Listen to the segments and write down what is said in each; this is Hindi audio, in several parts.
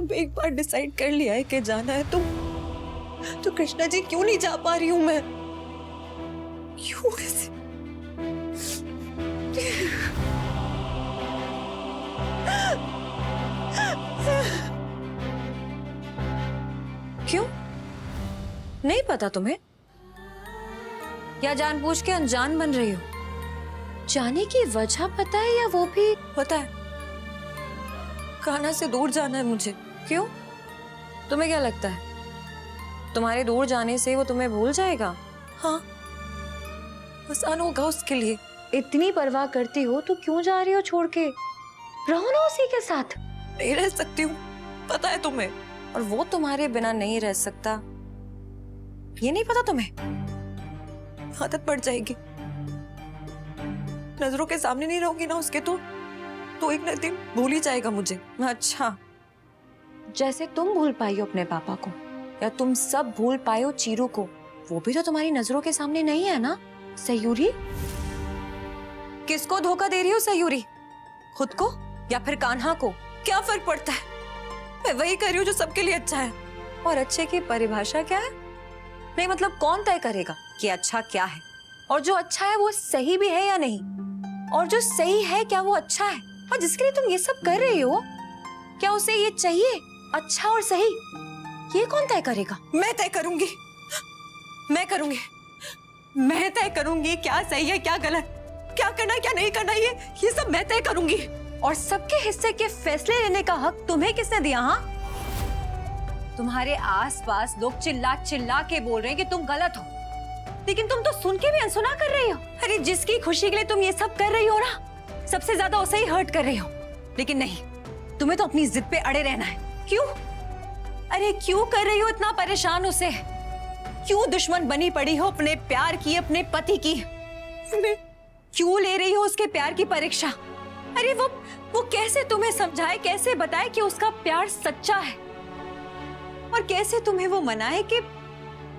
अब एक बार डिसाइड कर लिया है कि जाना है तो कृष्णा जी क्यों नहीं जा पा रही हूं मैं? क्यों ऐसे? क्यों नहीं पता तुम्हें? या जानबूझ के अनजान बन रही हो? जाने की वजह पता है या वो भी पता है? कान्हा से दूर जाना है मुझे। क्यों? तुम्हें क्या लगता है तुम्हारे दूर जाने से वो तुम्हें भूल जाएगा? हाँ, आसान होगा उसके लिए। इतनी परवाह करती हो तो क्यों जा रही हो छोड़ के? रहो ना उसी के साथ। नहीं रह सकती हूँ, पता है तुम्हें, और वो तुम्हारे बिना नहीं रह सकता। ये नहीं पता तुम्हें? आदत पड़ जाएगी। नजरों के सामने नहीं रहूंगी ना उसके तो एक न दिन भूल ही जाएगा मुझे। अच्छा, जैसे तुम भूल पाई हो अपने पापा को, या तुम सब भूल पाए हो चीरू को, वो भी तो तुम्हारी नजरों के सामने नहीं है ना सयूरी? किसको धोखा दे रही हो सयूरी? खुद को या फिर कान्हा को? क्या फर्क पड़ता है? मैं वही कर रही हूँ जो सबके लिए अच्छा है। और अच्छे की परिभाषा क्या है? नहीं मतलब कौन तय करेगा कि अच्छा क्या है? और जो अच्छा है वो सही भी है या नहीं? और जो सही है क्या वो अच्छा है? और जिसके लिए तुम ये सब कर रही हो, क्या उसे ये चाहिए अच्छा और सही? ये कौन तय करेगा? मैं तय करूंगी। मैं करूंगी। मैं तय करूंगी क्या सही है क्या गलत, क्या करना है क्या नहीं करना, ये सब मैं तय करूंगी। और सबके हिस्से के फैसले लेने का हक तुम्हें किसने दिया? हाँ, तुम्हारे आसपास लोग चिल्ला चिल्ला के बोल रहे हैं कि तुम गलत हो, लेकिन तुम तो सुन के भी अनसुना कर रही हो। अरे जिसकी खुशी के लिए तुम ये सब कर रही हो ना, सबसे ज्यादा उसे ही हर्ट कर रही हो। लेकिन नहीं, तुम्हें तो अपनी जिद पे अड़े रहना है। क्यों? अरे क्यों कर रही हो इतना परेशान उसे? क्यों दुश्मन बनी पड़ी हो अपने प्यार की, अपने पति की? क्यों ले रही हो उसके प्यार की परीक्षा? अरे वो कैसे तुम्हें समझाए, कैसे बताए कि उसका प्यार सच्चा है, और कैसे तुम्हें वो मनाए कि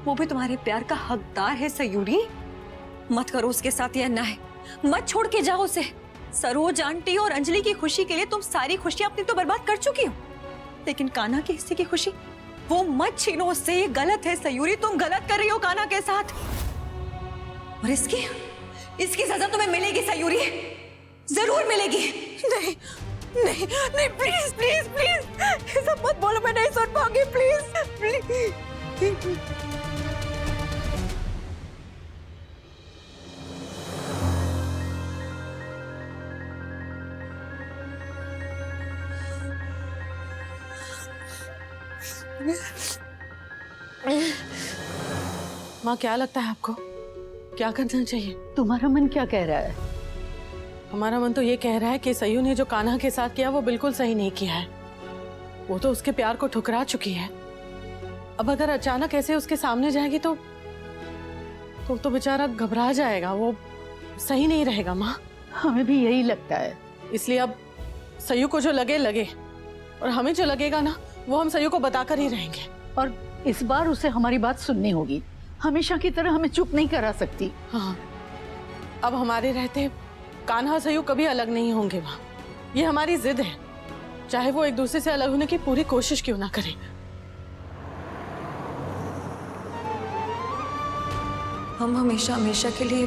वो भी तुम्हारे प्यार का हकदार है? सयूरी, मत करो उसके साथ ये अन्याय, मत छोड़ के जाओ उसे। सरोज आंटी और अंजलि की खुशी के लिए तुम सारी खुशियां अपनी तो बर्बाद कर चुकी हो, लेकिन कान्हा के हिस्से की खुशी वो मत छीनो उससे। ये गलत है सयूरी, तुम गलत कर रही हो कान्हा के साथ, और इसकी सजा तुम्हें मिलेगी सयूरी, जरूर मिलेगी। नहीं नहीं नहीं, प्लीज प्लीज प्लीज ये सब मत बोलो, मैं नहीं सुन पाऊंगी। Please please. माँ, क्या लगता है आपको क्या करना चाहिए? तुम्हारा मन क्या कह रहा है? हमारा मन तो ये कह रहा है कि सयू ने जो कान्हा के साथ किया वो बिल्कुल सही नहीं किया है। वो तो उसके प्यार को ठुकरा चुकी है। अब अगर अचानक ऐसे उसके सामने जाएगी तो बेचारा घबरा जाएगा, वो सही नहीं रहेगा। माँ, हमें भी यही लगता है। इसलिए अब सयू को जो लगे, और हमें जो लगेगा ना वो हम सयू को बताकर ही रहेंगे। और इस बार उसे हमारी बात सुननी होगी, हमेशा की तरह हमें चुप नहीं करा सकती। हाँ, अब हमारे रहते कान्हा सयू कभी अलग नहीं होंगे। माँ, ये हमारी जिद है, चाहे वो एक दूसरे से अलग होने की पूरी कोशिश क्यों ना करें। हम हमेशा हमेशा के लिए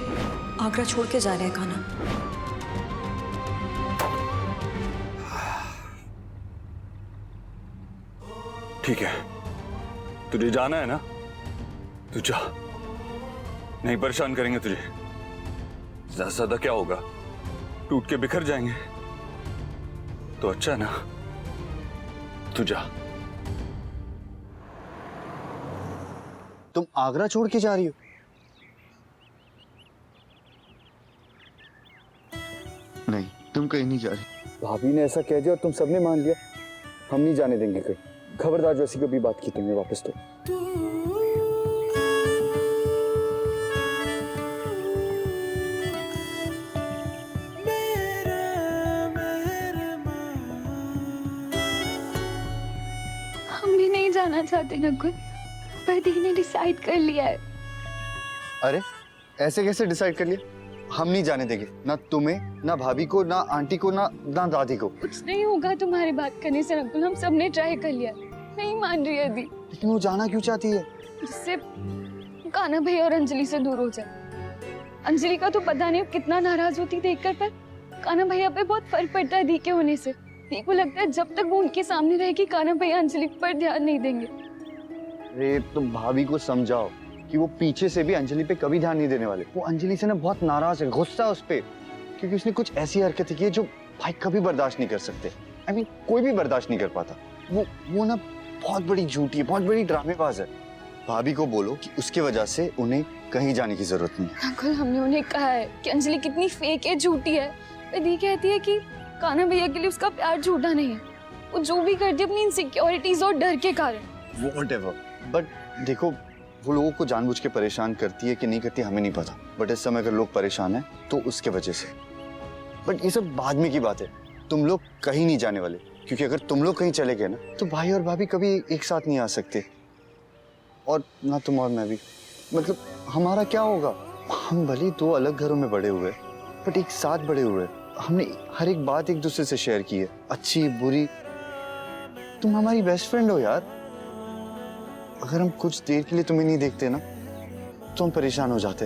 आगरा छोड़ के जा रहे हैं कान्हा। ठीक है, तुझे जाना है ना, तू जा, नहीं परेशान करेंगे तुझे। ज्यादा से ज्यादा क्या होगा, टूट के बिखर जाएंगे, तो अच्छा है ना, तू जा। तुम आगरा छोड़ के जा रही हो? नहीं, तुम कहीं नहीं जा रही। भाभी ने ऐसा कह दिया और तुम सबने मान लिया, हम नहीं जाने देंगे कहीं। खबरदार जो ऐसी कभी बात की तुमने वापस तो। हम भी नहीं जाना चाहते नकुल, पर दी ने डिसाइड कर लिया है। अरे ऐसे कैसे डिसाइड कर लिया? हम नहीं जाने देंगे, ना तुम्हें, ना भाभी को, ना आंटी को, ना दादी को। कुछ नहीं होगा तुम्हारी बात करने से नकुल, हम सबने ट्राई कर लिया, नहीं मान रही है दी। लेकिन वो जाना क्यों चाहती है? जिससे कान्हा भैया और अंजलि से दूर हो जाए। अंजलि का तो पता नहीं कितना नाराज होती देखकर, पर कान्हा भैया पे बहुत फर्क पड़ता है दी के होने से। दी को लगता है जब तक वो उनके सामने रहेगी कान्हा भैया अंजलि पर ध्यान नहीं देंगे। अरे तुम भाभी को समझाओ कि वो पीछे से भी अंजलि पे कभी ध्यान नहीं देने वाले। वो अंजलि से ना बहुत नाराज है, गुस्सा है उस पे, क्योंकि उसने कुछ ऐसी हरकतें की है जो भाई कभी बर्दाश्त नहीं कर सकते। I mean, कोई भी बर्दाश्त नहीं कर पाता। वो ना बहुत बड़ी झूठी है, बहुत बड़ी ड्रामेबाज है। भाभी को बोलो कि उसके वजह से उन्हें कहीं जाने की जरूरत नहीं। नकुल, हमने उन्हें कहा है कि अंजलि कितनी फेक है, झूठी है। दी कहती है कि कान्हा भैया के लिए उसका प्यार झूठा नहीं है, वो जो भी करती है अपनी इनसिक्योरिटीज और डर के कारण। Whatever. बट देखो, वो लोगों को जानबूझ के परेशान करती है कि नहीं करती हमें नहीं पता, बट इस समय अगर लोग परेशान हैं तो उसके वजह से। बट ये सब बाद में की बात है। तुम लोग कहीं नहीं जाने वाले, क्योंकि अगर तुम लोग कहीं चले गए ना तो भाई और भाभी कभी एक साथ नहीं आ सकते, और ना तुम और मैं भी। मतलब हमारा क्या होगा? हम भले दो अलग घरों में बड़े हुए बट एक साथ बड़े हुए। हमने हर एक बात एक दूसरे से शेयर की है, अच्छी बुरी। तुम हमारी बेस्ट फ्रेंड हो यार। अगर हम कुछ देर के लिए तुम्हें नहीं देखते ना तो हम परेशान हो जाते।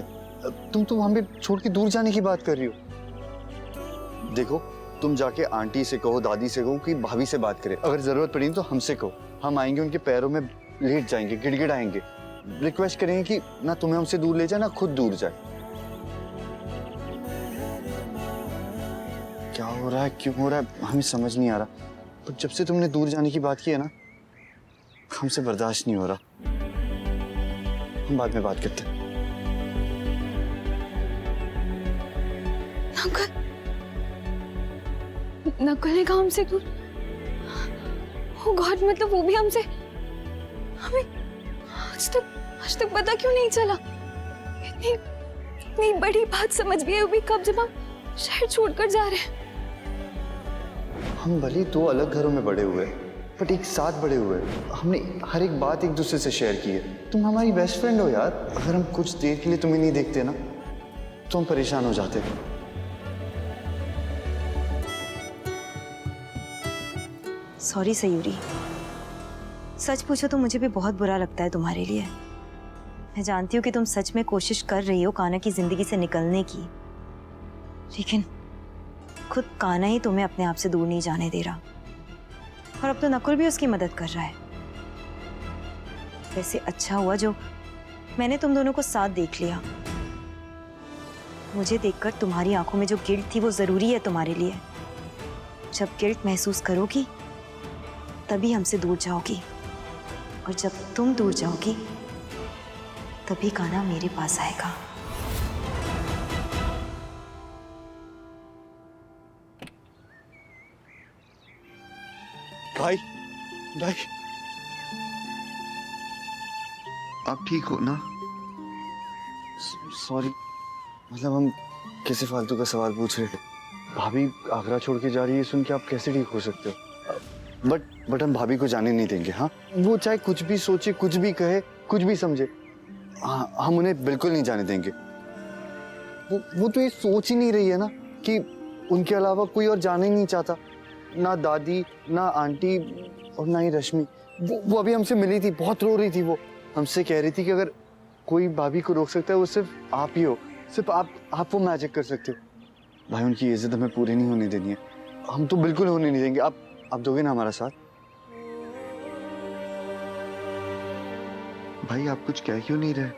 तुम तो हमें छोड़ के दूर जाने की बात कर रही हो। देखो, तुम जाके आंटी से कहो, दादी से कहो कि भाभी से बात करें। अगर जरूरत पड़ी तो हमसे कहो, हम आएंगे, उनके पैरों में लेट जाएंगे, गिड़गिड़ाएंगे, रिक्वेस्ट करेंगे कि ना तुम्हें हमसे दूर ले जाए ना खुद दूर जाए। क्या हो रहा है, क्यों हो रहा है, हमें समझ नहीं आ रहा। पर जब से तुमने दूर जाने की बात की है ना, हमसे बर्दाश्त नहीं हो रहा। हम बाद में बात करते हैं। नकुल ने कहा हमसे दूर। Oh God, मतलब वो भी हमसे। हमें आज तक पता क्यों नहीं चला? इतनी बड़ी बात समझ भी है कब, जब हम शहर छोड़कर जा रहे हैं। हम भले दो अलग घरों में बड़े हुए बट एक साथ बड़े हुए। हमने हर एक बात एक दूसरे से शेयर की है। तुम हमारी बेस्ट फ्रेंड हो यार। अगर हम कुछ देर के लिए तुम्हें नहीं देखते ना तो हम परेशान हो जाते। सॉरी सयूरी, सच पूछो तो मुझे भी बहुत बुरा लगता है तुम्हारे लिए। मैं जानती हूँ कि तुम सच में कोशिश कर रही हो कान्हा की जिंदगी से निकलने की, लेकिन खुद कान्हा ही तुम्हें अपने आप से दूर नहीं जाने दे रहा, और अब तो नकुल भी उसकी मदद कर रहा है। वैसे अच्छा हुआ जो मैंने तुम दोनों को साथ देख लिया। मुझे देखकर तुम्हारी आंखों में जो गिल्ट थी वो जरूरी है तुम्हारे लिए। जब गिल्ट महसूस करोगी तभी हमसे दूर जाओगी, और जब तुम दूर जाओगी तभी कान्हा मेरे पास आएगा। भाई, भाई, आप ठीक हो ना? सॉरी, मतलब हम कैसे फालतू का सवाल पूछ रहे थे। भाभी आगरा छोड़ के जा रही है सुन के आप कैसे ठीक हो सकते हो? बट हम भाभी को जाने नहीं देंगे। हाँ, वो चाहे कुछ भी सोचे, कुछ भी कहे, कुछ भी समझे, हाँ, हम उन्हें बिल्कुल नहीं जाने देंगे। वो तो ये सोच ही नहीं रही है ना कि उनके अलावा कोई और जाना ही नहीं चाहता। ना दादी, ना आंटी, और ना ही रश्मि। वो अभी हमसे मिली थी, बहुत रो रही थी। वो हमसे कह रही थी कि अगर कोई भाभी को रोक सकता है वो सिर्फ आप ही हो, सिर्फ आप वो मैजिक कर सकते हो। भाई, उनकी इज्जत हमें पूरी नहीं होने देनी है। हम तो बिल्कुल होने नहीं देंगे। आप दोगे ना हमारा साथ? भाई, आप कुछ कह क्यों नहीं रहे?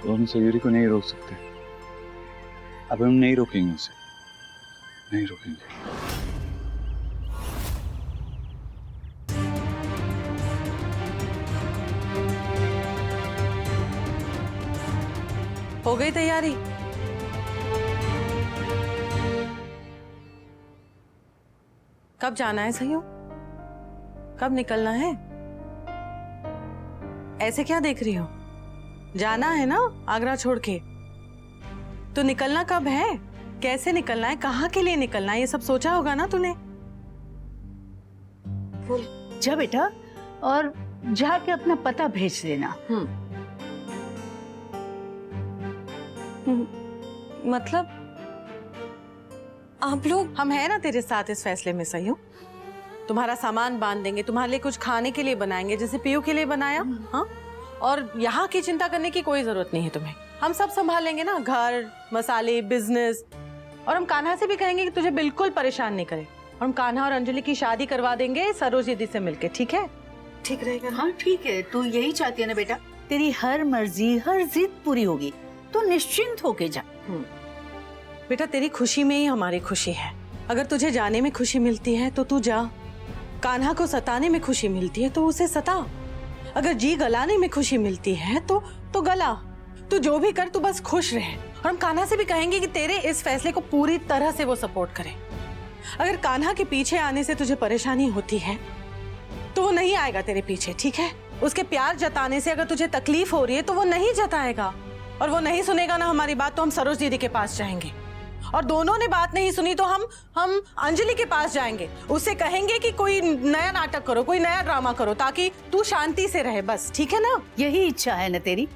तो हम सयूरी को नहीं रोक सकते। अब हम नहीं रोकेंगे उसे, नहीं रोकेंगे। हो गई तैयारी? कब जाना है सही हो? कब निकलना है? ऐसे क्या देख रही हो? जाना है ना आगरा छोड़ के? तो निकलना कब है, कैसे निकलना है, कहाँ के लिए निकलना है, ये सब सोचा होगा ना तूने? जा बेटा, और जाके अपना पता भेज देना। मतलब आप लोग हम हैं ना तेरे साथ इस फैसले में सही। तुम्हारा सामान बांध देंगे, तुम्हारे लिए कुछ खाने के लिए बनाएंगे जैसे पीयू के लिए बनाया। हाँ, और यहाँ की चिंता करने की कोई जरूरत नहीं है तुम्हें। हम सब संभाल लेंगे ना, घर, मसाले, बिजनेस। और हम कान्हा से भी कहेंगे कि तुझे बिल्कुल परेशान नहीं करे। और हम कान्हा और अंजलि की शादी करवा देंगे सरोज दीदी से मिलके, ठीक है? ठीक रहेगा ना? हाँ ठीक है, तू यही चाहती है ना बेटा? तेरी हर मर्जी, हर जिद पूरी होगी, तो निश्चिंत होके जा। बेटा तेरी खुशी में ही हमारी खुशी है। अगर तुझे जाने में खुशी मिलती है तो तू जा। कान्हा को सताने में खुशी मिलती है तो उसे सता। अगर जी गलाने में खुशी मिलती है तो गला। तू जो भी कर, तू बस खुश रहे। और हम कान्हा से भी कहेंगे कि तेरे इस फैसले को पूरी तरह से वो सपोर्ट करे। अगर कान्हा के पीछे आने से तुझे परेशानी होती है तो वो नहीं आएगा तेरे पीछे, ठीक है? उसके प्यार जताने से अगर तुझे तकलीफ हो रही है तो वो नहीं जताएगा। और वो नहीं सुनेगा ना हमारी बात तो हम सरोज दीदी के पास जाएंगे। और दोनों ने बात नहीं सुनी तो हम अंजलि के पास जाएंगे। उससे कहेंगे कि कोई नया नाटक करो, कोई नया ड्रामा करो, ताकि तू शांति से रहे, बस। ठीक है ना? यही इच्छा है ना तेरी?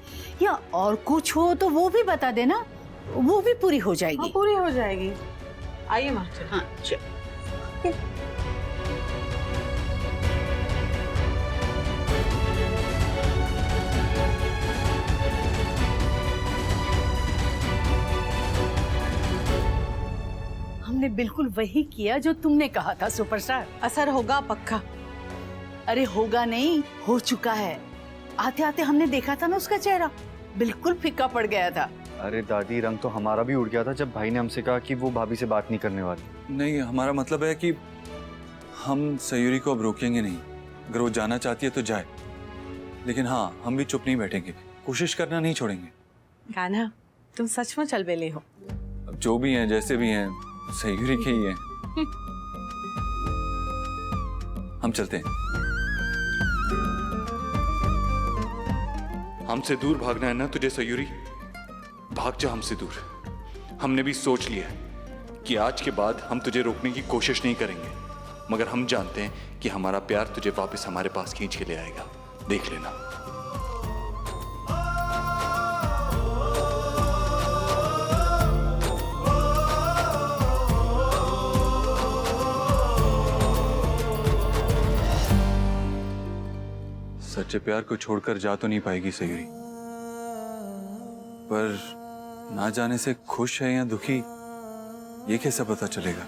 या और कुछ हो तो वो भी बता देना, वो भी पूरी हो जाएगी। हाँ, पूरी हो जाएगी। आइए माँ। हाँ चल। हमने बिल्कुल वही किया जो तुमने कहा था सुपरस्टार। असर होगा पक्का। अरे होगा नहीं, हो चुका है। आते आते हमने देखा था ना उसका चेहरा, बिल्कुल फीका पड़ गया था। अरे दादी, रंग तो हमारा भी उड़ गया था जब भाई ने हमसे कहा कि वो भाभी से बात नहीं करने वाली। नहीं, हमारा मतलब है कि हम सयूरी को अब रोकेंगे नहीं। अगर वो जाना चाहती है तो जाए, लेकिन हाँ, हम भी चुप नहीं बैठेंगे, कोशिश करना नहीं छोड़ेंगे। कान्हा, तुम सचमुच अलबेले हो। अब जो भी हैं, जैसे भी हैं, सयूरी के ही हैं। हम चलते हैं। हमसे दूर भागना है ना तुझे सयूरी? भाग जा हमसे दूर। हमने भी सोच लिया है कि आज के बाद हम तुझे रोकने की कोशिश नहीं करेंगे, मगर हम जानते हैं कि हमारा प्यार तुझे वापस हमारे पास खींच के ले आएगा। देख लेना। सच्चे प्यार को छोड़कर जा तो नहीं पाएगी सयूरी, पर ना जाने से खुश है या दुखी, ये कैसे पता चलेगा?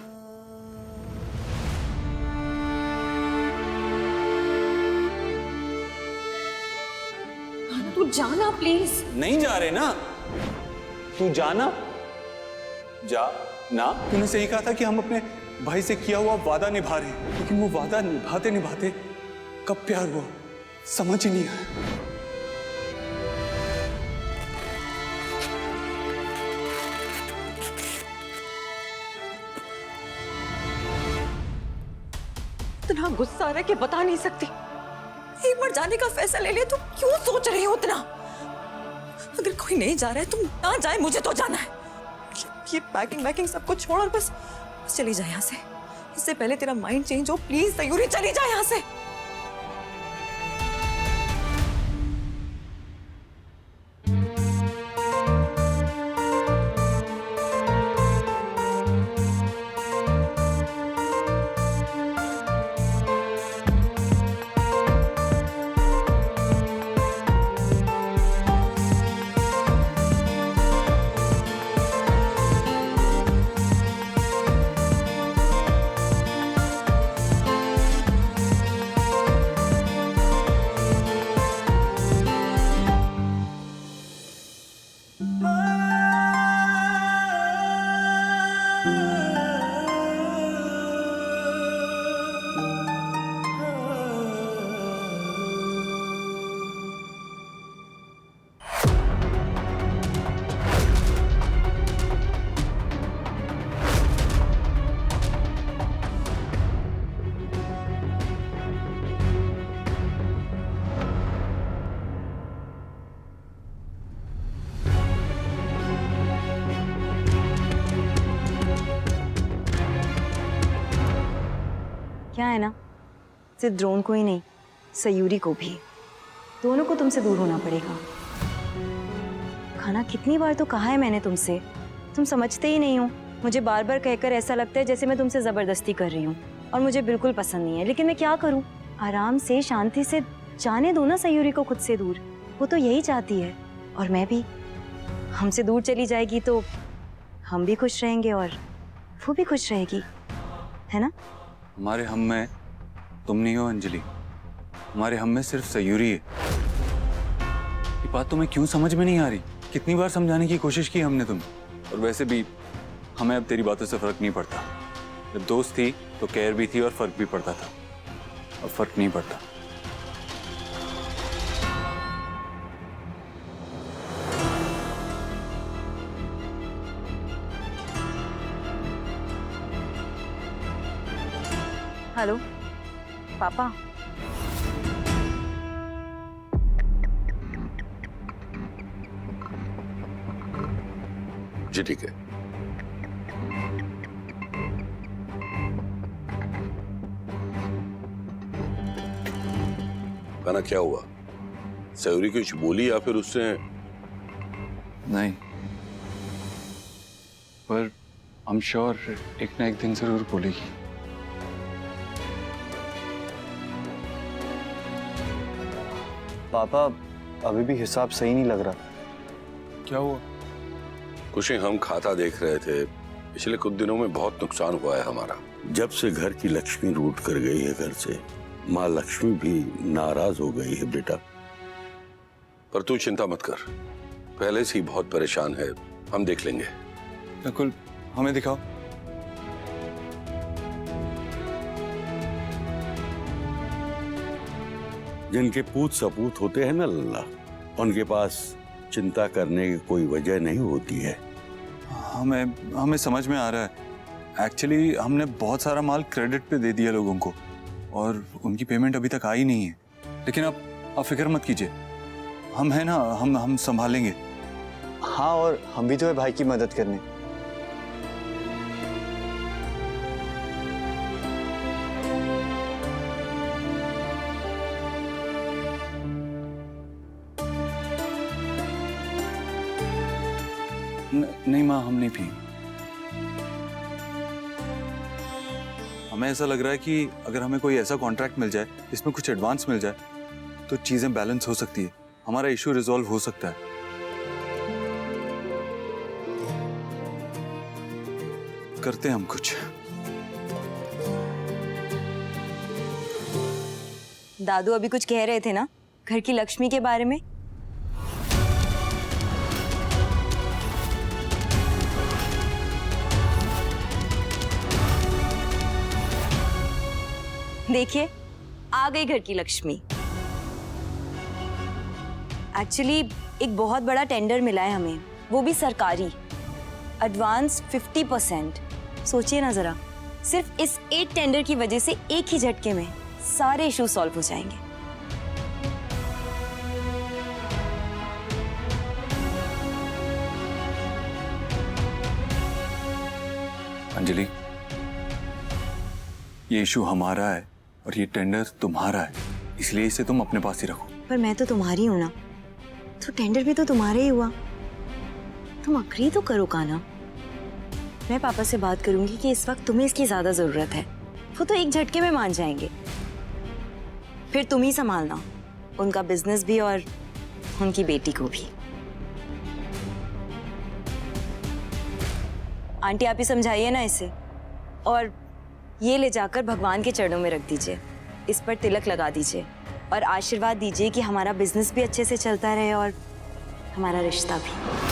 तू जाना प्लीज। नहीं जा रहे ना? तू जाना, जा ना। तूने सही कहा था कि हम अपने भाई से किया हुआ वादा निभा रहे हैं, लेकिन वो वादा निभाते निभाते कब प्यार हुआ समझ ही नहीं आया। इतना गुस्सा आ रहा है कि बता नहीं सकती। एक बार जाने का फैसला ले ले तो क्यों सोच रही हो उतना? अगर कोई नहीं जा रहा है तुम ना जाए, मुझे तो जाना है। ये पैकिंग सब कुछ छोड़ और बस चली जाए यहाँ से। इससे पहले तेरा माइंड चेंज हो, प्लीज सयूरी चली जाए यहाँ से। क्या है ना, सिर्फ ड्रोन को ही नहीं, सयूरी को भी। दोनों को तुमसे दूर होना पड़ेगा। खाना, कितनी बार तो कहा है मैंने तुमसे, तुम समझते ही नहीं हो। मुझे बार बार कहकर ऐसा लगता है जैसे मैं तुमसे जबरदस्ती कर रही हूँ, और मुझे बिल्कुल पसंद नहीं है। लेकिन मैं क्या करूँ, आराम से शांति से जाने दो ना सयूरी को खुद से दूर। वो तो यही चाहती है, और मैं भी। हमसे दूर चली जाएगी तो हम भी खुश रहेंगे और वो भी खुश रहेगी, है ना? हमारे हम में तुम नहीं हो अंजलि, हमारे हम में सिर्फ सयूरी है। ये बात तुम्हें क्यों समझ में नहीं आ रही? कितनी बार समझाने की कोशिश की हमने तुम्हें। और वैसे भी हमें अब तेरी बातों से फर्क नहीं पड़ता। जब दोस्त थी तो केयर भी थी और फर्क भी पड़ता था, अब फर्क नहीं पड़ता। हेलो पापा। जी ठीक है। खाना क्या हुआ? सयूरी कुछ बोली या फिर उसने? नहीं, पर I'm sure एक ना एक दिन जरूर बोलेगी। पापा अभी भी हिसाब सही नहीं लग रहा। क्या हुआ? कुछ नहीं, हम खाता देख रहे थे। पिछले कुछ दिनों में बहुत नुकसान हुआ है हमारा। जब से घर की लक्ष्मी रूठ कर गई है घर से, माँ लक्ष्मी भी नाराज हो गई है बेटा। पर तू चिंता मत कर, पहले से ही बहुत परेशान है, हम देख लेंगे। नकुल, हमें दिखाओ। जिनके पूत सपूत होते हैं ना लल्ला, उनके पास चिंता करने की कोई वजह नहीं होती है। हमें समझ में आ रहा है। एक्चुअली हमने बहुत सारा माल क्रेडिट पे दे दिया लोगों को, और उनकी पेमेंट अभी तक आई नहीं है। लेकिन आप फिक्र मत कीजिए, हम है ना, हम संभालेंगे। हाँ, और हम भी तो है भाई की मदद करने। नहीं माँ, हम नहीं पी। हमें ऐसा लग रहा है कि अगर हमें कोई ऐसा कॉन्ट्रैक्ट मिल जाए जिसमें कुछ एडवांस मिल जाए तो चीजें बैलेंस हो सकती है, हमारा इशू रिजॉल्व हो सकता है। करते हैं हम कुछ। दादू अभी कुछ कह रहे थे ना घर की लक्ष्मी के बारे में? देखिए, आ गई घर की लक्ष्मी। एक्चुअली एक बहुत बड़ा टेंडर मिला है हमें, वो भी सरकारी, एडवांस 50%। सोचिए ना जरा, सिर्फ इस एक टेंडर की वजह से एक ही झटके में सारे इशू सॉल्व हो जाएंगे। अंजलि, ये इशू हमारा है और ये टेंडर तुम्हारा है, इसलिए इसे तुम अपने पास ही रखो। पर मैं तो तुम्हारी हूं ना, तो टेंडर भी तो तुम्हारा ही हुआ। तुम अग्री तो करो कान्हा। मैं पापा से बात करूंगी कि इस वक्त तुम्हें इसकी ज्यादा जरूरत है। वो तो एक झटके में मान जाएंगे। फिर तुम ही संभालना उनका बिजनेस भी और उनकी बेटी को भी। आंटी, आप ही समझाइए ना इसे, और ये ले जाकर भगवान के चरणों में रख दीजिए। इस पर तिलक लगा दीजिए और आशीर्वाद दीजिए कि हमारा बिजनेस भी अच्छे से चलता रहे और हमारा रिश्ता भी।